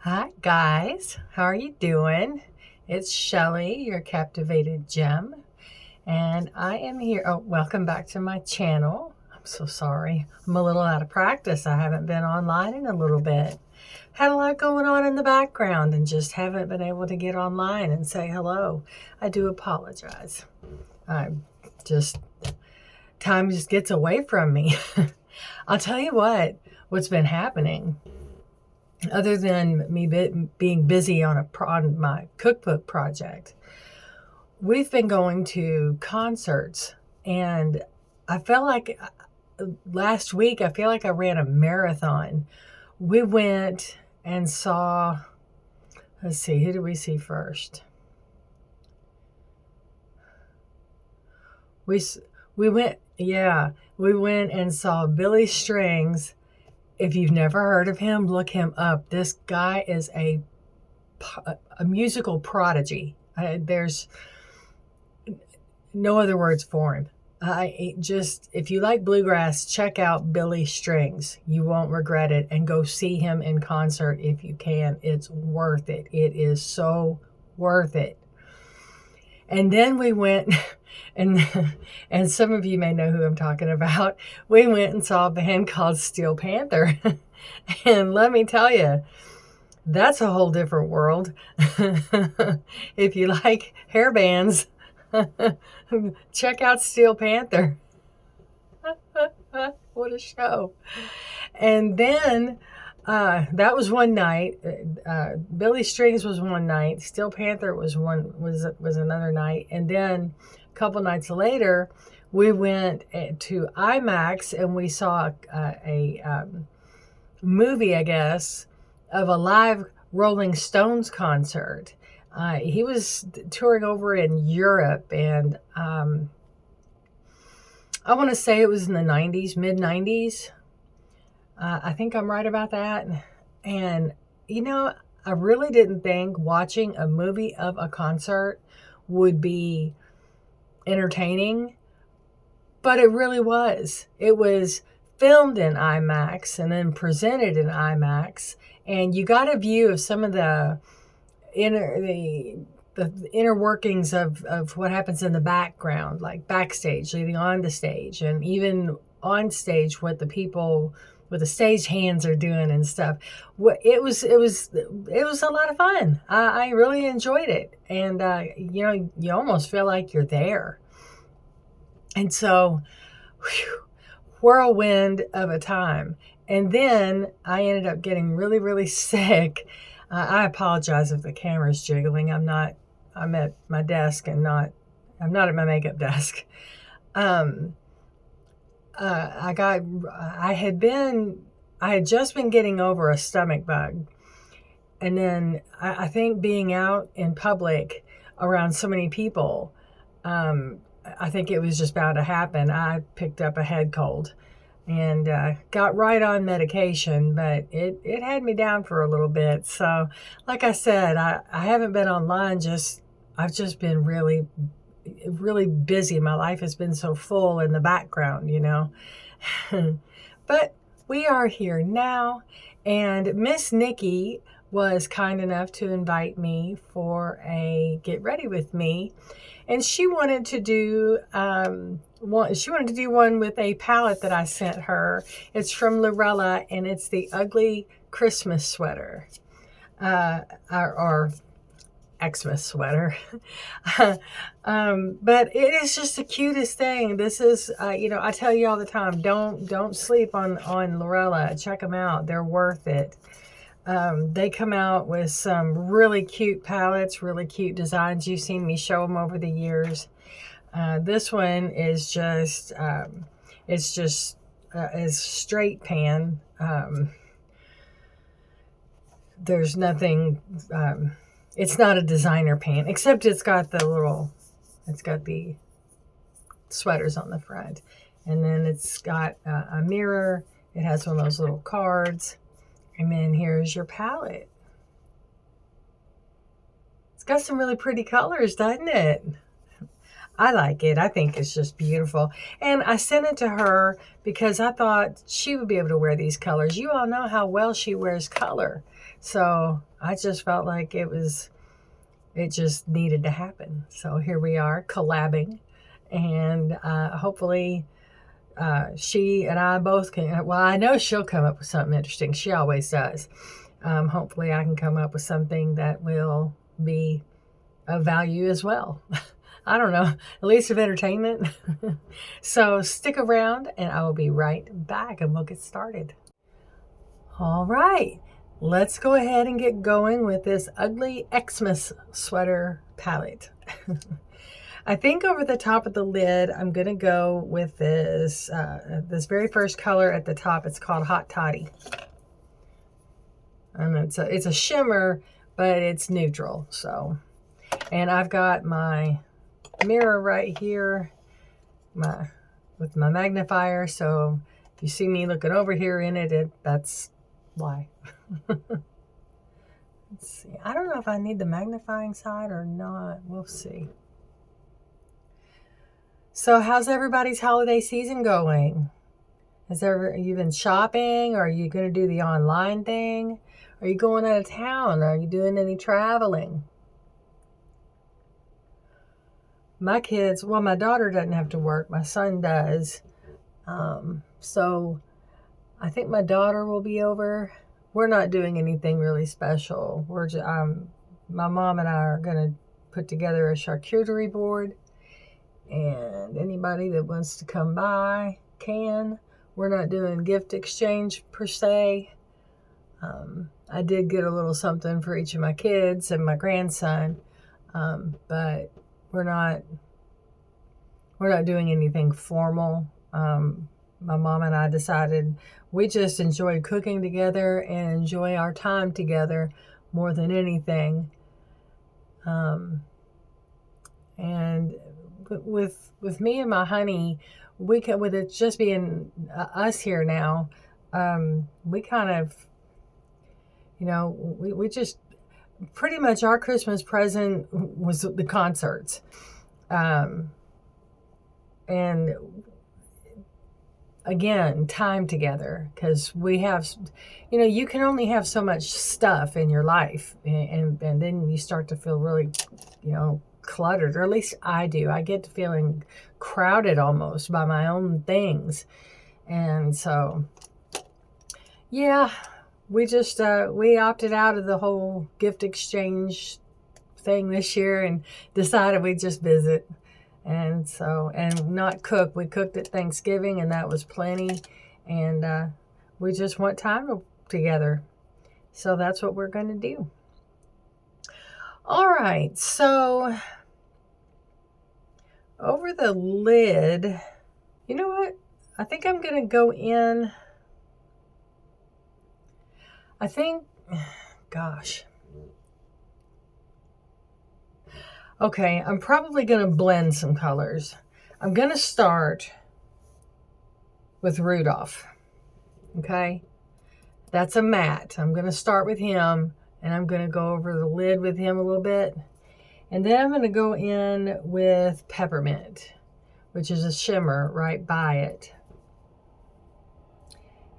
Hi guys, how are you doing? It's Shelly, your captivated gem, and I am here. Oh, welcome back to my channel. I'm so sorry. I'm a little out of practice. I haven't been online in a little bit. Had a lot going on in the background and just haven't been able to get online and say hello. I do apologize. I just time just gets away from me. I'll tell you what's been happening. Other than me being busy on my cookbook project, we've been going to concerts, and I felt like last week I feel like I ran a marathon. We went and saw. Let's see, who did we see first? We we went, yeah, we went and saw Billy Strings. If you've never heard of him, look him up. This guy is a musical prodigy. There's no other words for him. If you like bluegrass, check out Billy Strings. You won't regret it, and go see him in concert if you can. It's worth it. It is so worth it. And then we went, and and some of you may know who I'm talking about. We went and saw a band called Steel Panther, and let me tell you, that's a whole different world. If you like hair bands, check out Steel Panther. What a show. And then that was one night. Billy Strings was one night. Steel Panther was another night. And then a couple nights later, we went to IMAX and we saw a movie, I guess, of a live Rolling Stones concert. He was touring over in Europe, and I want to say it was in the 90s, mid 90s. I think I'm right about that. And, I really didn't think watching a movie of a concert would be entertaining, but it really was. It was filmed in IMAX and then presented in IMAX, and you got a view of some of the inner workings of what happens in the background, like backstage, leading on to stage, and even on stage what the people with the stage hands are doing and stuff. It was a lot of fun. I really enjoyed it, and you almost feel like you're there. And so, whirlwind of a time. And then I ended up getting really, really sick. I apologize if the camera's jiggling. I'm at my desk and I'm not at my makeup desk. I had just been getting over a stomach bug. And then I think being out in public around so many people, I think it was just bound to happen. I picked up a head cold and got right on medication, but it had me down for a little bit. So, like I said, I haven't been online. I've just been really, really busy. My life has been so full in the background, But we are here now, and Miss Nikki was kind enough to invite me for a get ready with me, and she wanted to do one with a palette that I sent her. It's from Lurella, and it's the Ugly Christmas Sweater, or Xmas sweater. But it is just the cutest thing. This is, I tell you all the time, don't sleep on Lurella. Check them out. They're worth it. They come out with some really cute palettes, really cute designs. You've seen me show them over the years. This one is just, is straight pan. There's nothing, it's not a designer pan, except it's got the sweaters on the front. And then it's got a mirror. It has one of those little cards. And then here's your palette. It's got some really pretty colors, doesn't it? I like it. I think it's just beautiful. And I sent it to her because I thought she would be able to wear these colors. You all know how well she wears color. So I just felt like it just needed to happen. So here we are collabing. And hopefully she and I both can, well, I know she'll come up with something interesting. She always does. Hopefully I can come up with something that will be of value as well. I don't know, at least of entertainment. So stick around and I will be right back and we'll get started. All right, let's go ahead and get going with this ugly Xmas sweater palette. I think over the top of the lid, I'm going to go with this very first color at the top. It's called Hot Toddy. And it's a shimmer, but it's neutral. So, and I've got my mirror right here with my magnifier. So if you see me looking over here in it, that's why. Let's see. I don't know if I need the magnifying side or not. We'll see. So how's everybody's holiday season going? You been shopping? Or are you going to do the online thing? Are you going out of town? Are you doing any traveling? My kids, well, my daughter doesn't have to work. My son does. So I think my daughter will be over. We're not doing anything really special. We're just, my mom and I are going to put together a charcuterie board. And anybody that wants to come by can. We're not doing gift exchange per se. I did get a little something for each of my kids and my grandson, but we're not doing anything formal. My mom and I decided we just enjoy cooking together and enjoy our time together more than anything. And with me and my honey, with it just being us here now, we kind of, we just pretty much our Christmas present was the concerts. And again, time together, because we have, you can only have so much stuff in your life, and then you start to feel really, cluttered, or at least I do. I get to feeling crowded almost by my own things. And so, yeah, we just, we opted out of the whole gift exchange thing this year and decided we'd just visit. And so, and not cook. We cooked at Thanksgiving and that was plenty. And we just want time together. So that's what we're going to do. All right. So over the lid, you know what? I think I'm going to go in. I think, gosh. Okay, I'm probably going to blend some colors. I'm going to start with Rudolph. Okay? That's a matte. I'm going to start with him, and I'm going to go over the lid with him a little bit. And then I'm going to go in with Peppermint, which is a shimmer right by it.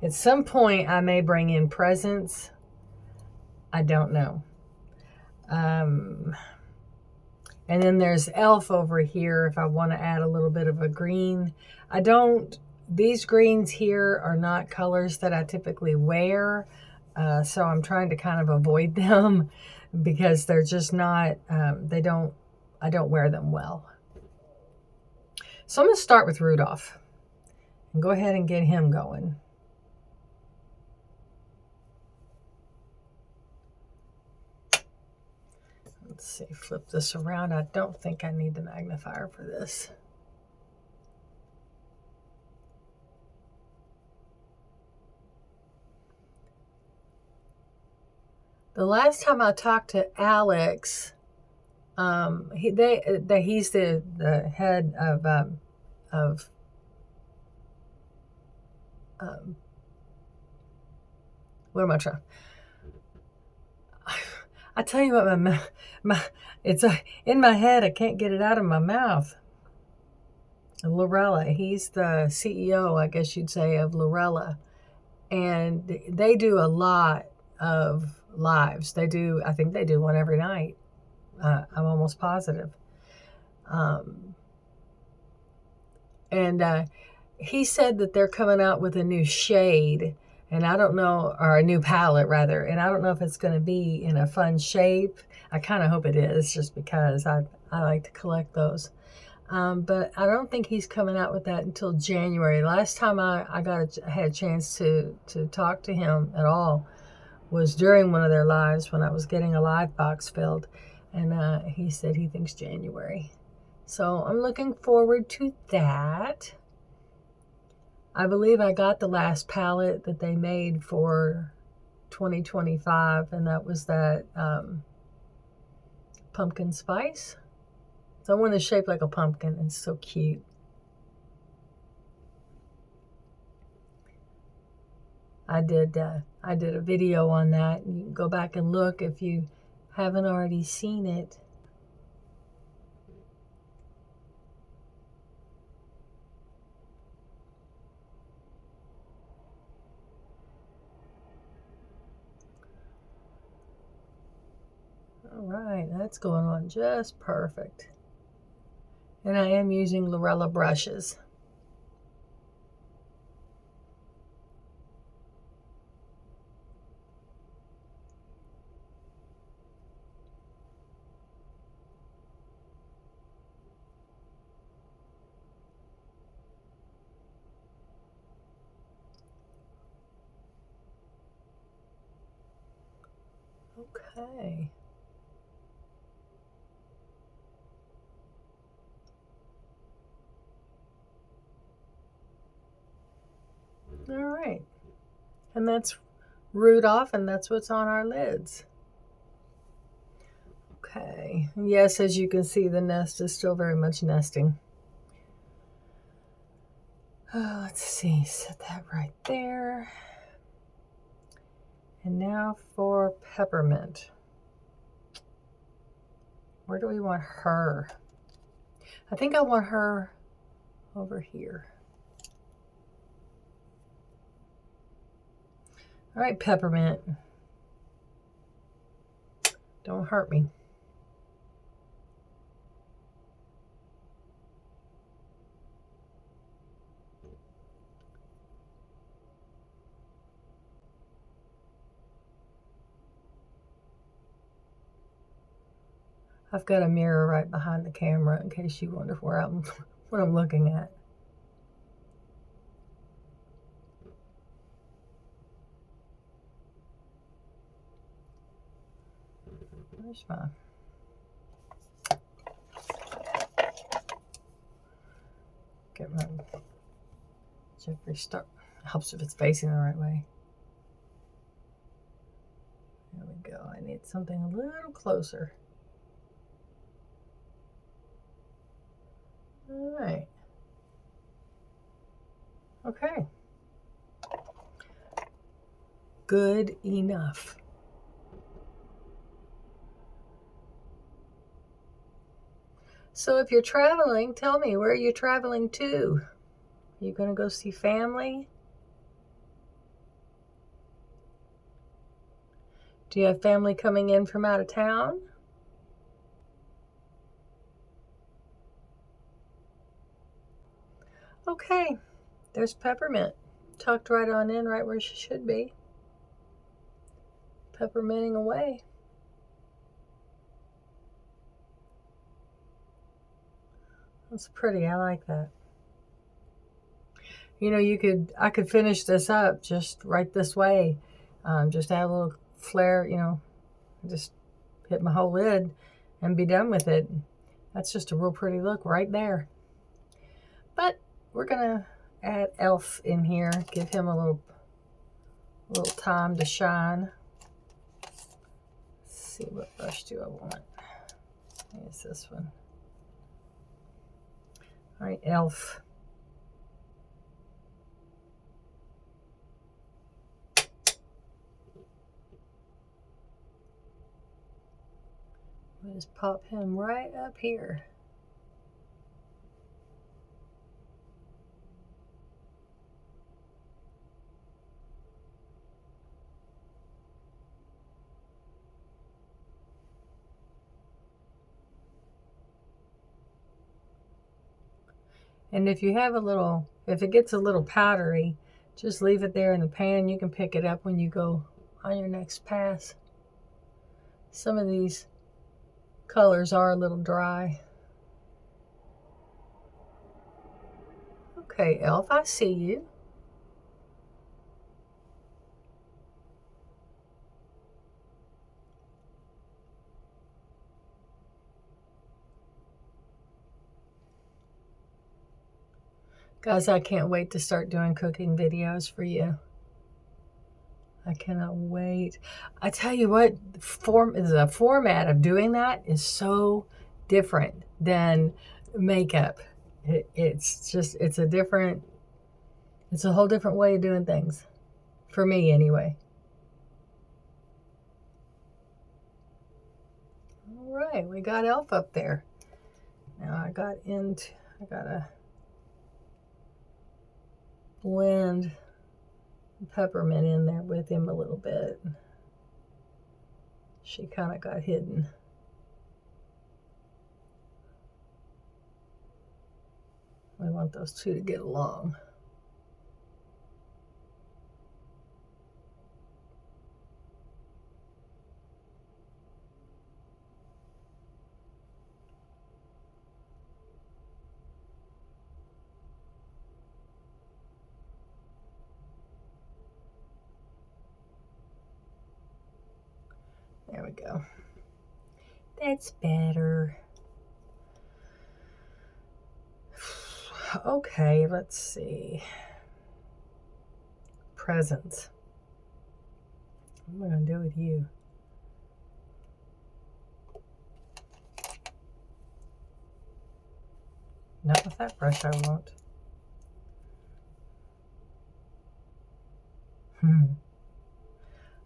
At some point, I may bring in Presents. I don't know. And then there's Elf over here if I want to add a little bit of a green. These greens here are not colors that I typically wear. So I'm trying to kind of avoid them because they're just not, I don't wear them well. So I'm going to start with Rudolph and go ahead and get him going. Let's see, flip this around. I don't think I need the magnifier for this. The last time I talked to Alex, he's the head of what am I trying? I tell you what, it's in my head. I can't get it out of my mouth. Lurella. He's the CEO, I guess you'd say, of Lurella. And they do a lot of lives. I think they do one every night. I'm almost positive. And he said that they're coming out with a new shade, and I don't know, or a new palette rather, and I don't know if it's going to be in a fun shape. I kind of hope it is, just because I like to collect those. But I don't think he's coming out with that until January. Last time I had a chance to talk to him at all was during one of their lives when I was getting a live box filled, and he said he thinks January. So I'm looking forward to that. I believe I got the last palette that they made for 2025, and that was that pumpkin spice. So one is shaped like a pumpkin. It's so cute. I did a video on that. You can go back and look if you haven't already seen it. All right, that's going on just perfect. And I am using Lurella brushes. Okay. All right. And that's Rudolph, and that's what's on our lids. Okay. Yes, as you can see, the nest is still very much nesting. Let's see. Set that right there. And now for Peppermint. Where do we want her? I think I want her over here. All right, Peppermint. Don't hurt me. I've got a mirror right behind the camera in case you wonder what I'm looking at. Where's my... Get my Jeffree Star. Helps if it's facing the right way. There we go. I need something a little closer. All right. Okay. Good enough. So if you're traveling, tell me, where are you traveling to? Are you going to go see family? Do you have family coming in from out of town? Okay, there's Peppermint. Tucked right on in, right where she should be. Pepperminting away. That's pretty, I like that. You know, I could finish this up just right this way. Just add a little flare, just hit my whole lid and be done with it. That's just a real pretty look right there. But we're gonna add Elf in here, give him a little time to shine. Let's see, what brush do I want? Use this one. All right, Elf. We'll just pop him right up here. And if you have if it gets a little powdery, just leave it there in the pan. You can pick it up when you go on your next pass. Some of these colors are a little dry. Okay, Elf, I see you. Guys, I can't wait to start doing cooking videos for you. I cannot wait. I tell you what, the format of doing that is so different than makeup. It's a whole different way of doing things. For me, anyway. All right, we got Elf up there. Now I gotta blend peppermint in there with him a little bit. She kind of got hidden. We want those two to get along. There we go. That's better. Okay, let's see. Presents. What am I going to do with you? Not with that brush, I won't.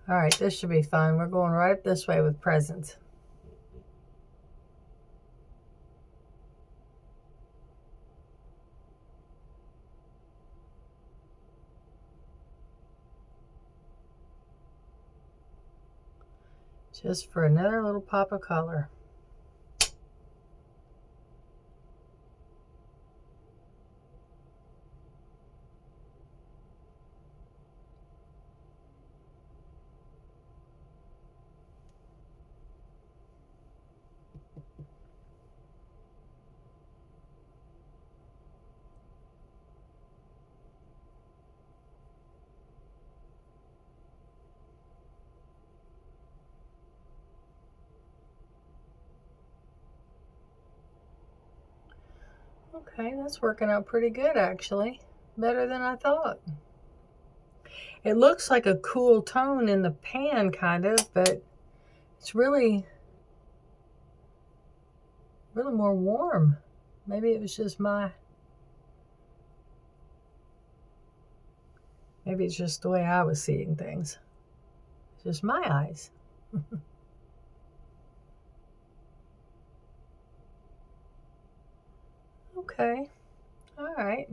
All right, this should be fun. We're going right up this way with presents. Just for another little pop of color. Okay, that's working out pretty good, actually. Better than I thought. It looks like a cool tone in the pan, kind of, but it's really more warm. Maybe it was just maybe it's just the way I was seeing things. It's just my eyes. Okay. All right.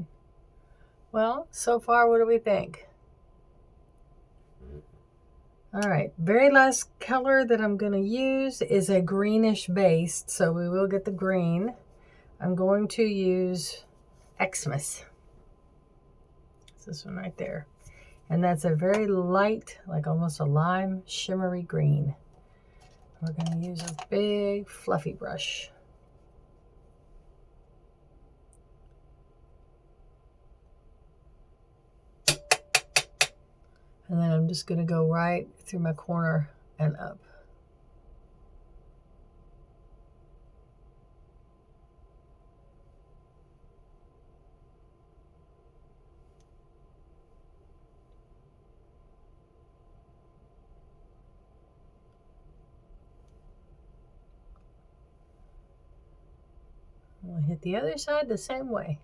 Well, so far, what do we think? All right. Very last color that I'm going to use is a greenish base, so we will get the green. I'm going to use Xmas. It's this one right there. And that's a very light, like almost a lime shimmery green. We're going to use a big fluffy brush. And then I'm just going to go right through my corner and up. We'll hit the other side the same way.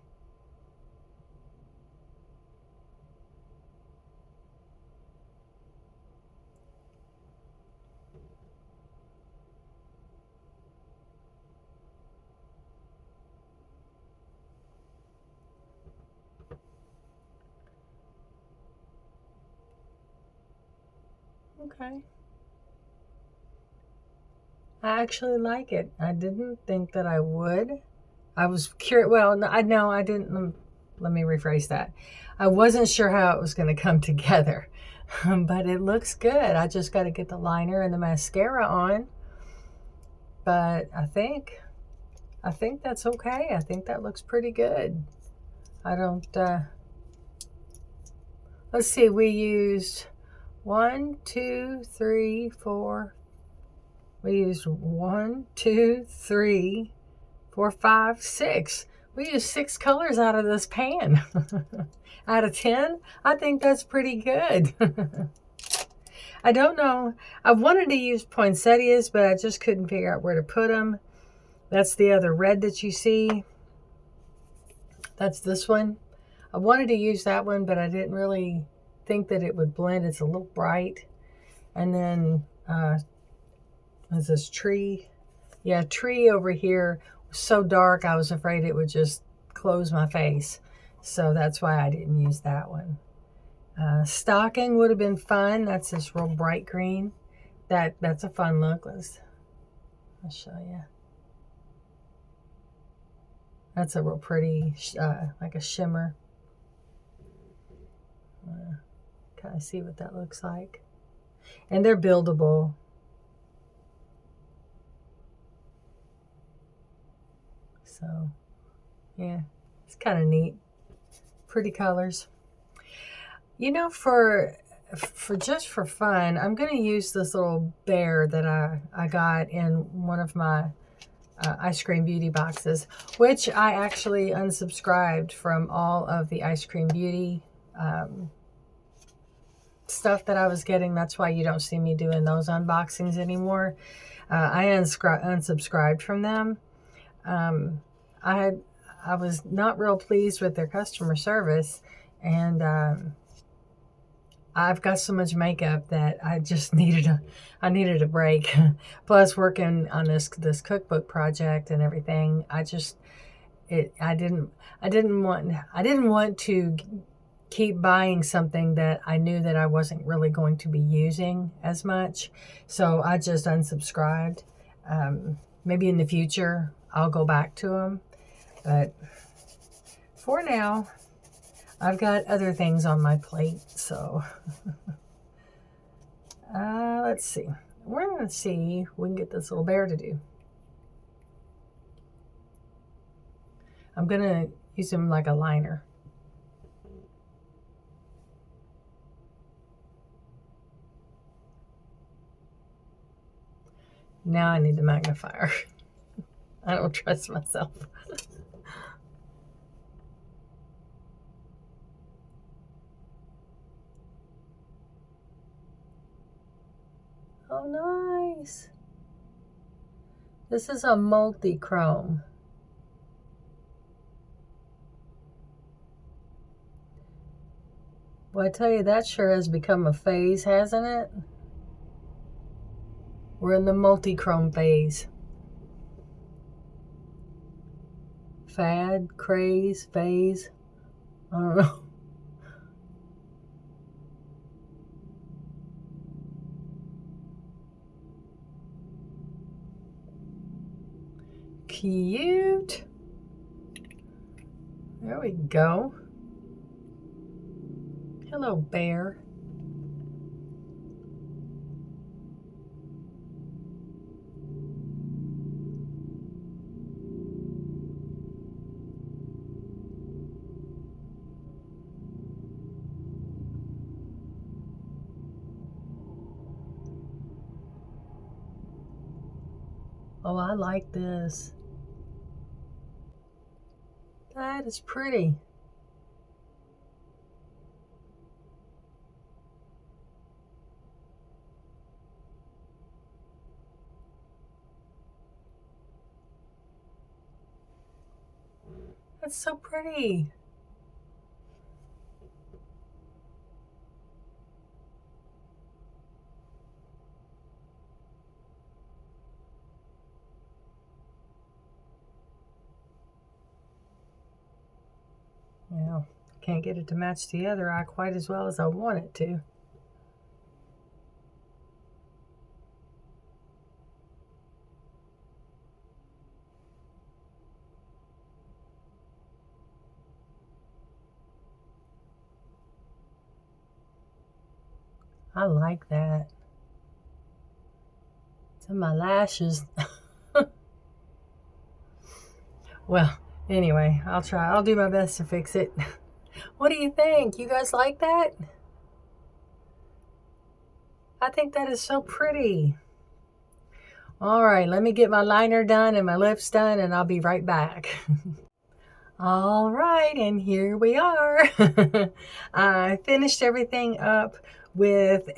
Okay. I actually like it. I didn't think that I would. I was curious. Well, no, I didn't. Let me rephrase that. I wasn't sure how it was going to come together, but it looks good. I just got to get the liner and the mascara on. But I think that's okay. I think that looks pretty good. I don't. Let's see. We used 1, 2, 3, 4. We used 1, 2, 3, 4, 5, 6. We used 6 colors out of this pan. Out of 10, I think that's pretty good. I don't know. I wanted to use poinsettias, but I just couldn't figure out where to put them. That's the other red that you see. That's this one. I wanted to use that one, but I didn't really think that it would blend. It's a little bright. And then there's this tree. Yeah, tree over here was so dark I was afraid it would just close my face. So that's why I didn't use that one. Stocking would have been fun. That's this real bright green. That's a fun look. I'll show you. That's a real pretty, like a shimmer. Kind of see what that looks like. And they're buildable. So, yeah, it's kind of neat. Pretty colors. You know, for just for fun, I'm going to use this little bear that I got in one of my ice cream beauty boxes, which I actually unsubscribed from all of the ice cream beauty stuff that I was getting. That's why you don't see me doing those unboxings anymore. I unsubscribed from them. I was not real pleased with their customer service, and I've got so much makeup that I just needed a break. Plus working on this cookbook project and everything, I didn't want to keep buying something that I knew that I wasn't really going to be using as much. So I just unsubscribed. Maybe in the future I'll go back to them, but for now I've got other things on my plate. So let's see. We're going to see if we can get this little bear to do. I'm going to use him like a liner. Now I need the magnifier. I don't trust myself. Oh, nice. This is a multi-chrome. Well, I tell you, that sure has become a phase, hasn't it? We're in the multi-chrome phase. Fad, craze, phase. I don't know. Cute. There we go. Hello, bear. Oh, I like this. That is pretty. That's so pretty. Well, can't get it to match the other eye quite as well as I want it to. I like that. It's in my lashes. Well, anyway, I'll try. I'll do my best to fix it. What do you think? You guys like that? I think that is so pretty. All right, let me get my liner done and my lips done, and I'll be right back. All right, and here we are. I finished everything up with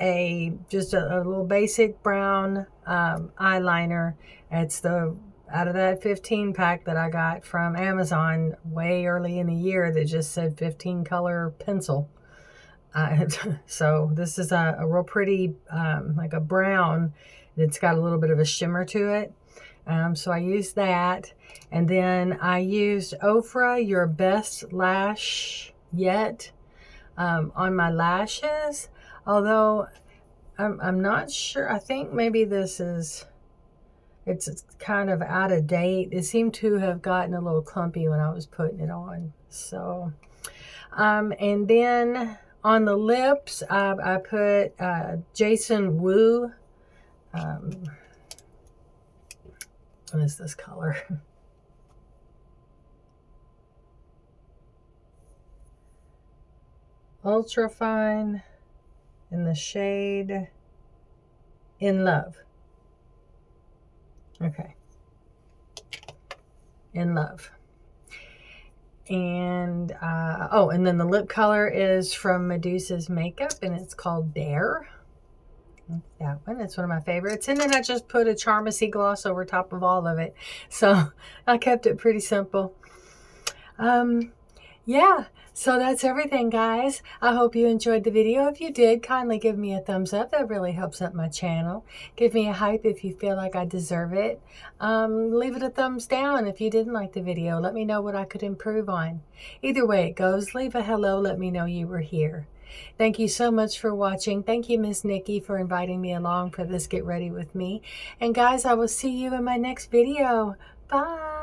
just a little basic brown eyeliner. It's out of that 15 pack that I got from Amazon way early in the year that just said 15 color pencil. So this is a real pretty, like a brown. It's got a little bit of a shimmer to it. So I used that. And then I used Ofra, Your Best Lash Yet, on my lashes. Although I'm not sure. I think maybe it's kind of out of date. It seemed to have gotten a little clumpy when I was putting it on. So, and then on the lips, I put GRWU. What is this color? Ultra Fine in the shade In Love. Okay. In Love. And, and then the lip color is from Medusa's Makeup, and it's called Dare. That one, it's one of my favorites. And then I just put a Charmacy gloss over top of all of it. So I kept it pretty simple. Yeah, so that's everything, guys. I hope you enjoyed the video. If you did, kindly give me a thumbs up. That really helps up my channel. Give me a hype if you feel like I deserve it. Leave it a thumbs down if you didn't like the video. Let me know what I could improve on. Either way it goes, leave a hello. Let me know you were here. Thank you so much for watching. Thank you, Miss Nikki, for inviting me along for this Get Ready With Me. And guys, I will see you in my next video. Bye.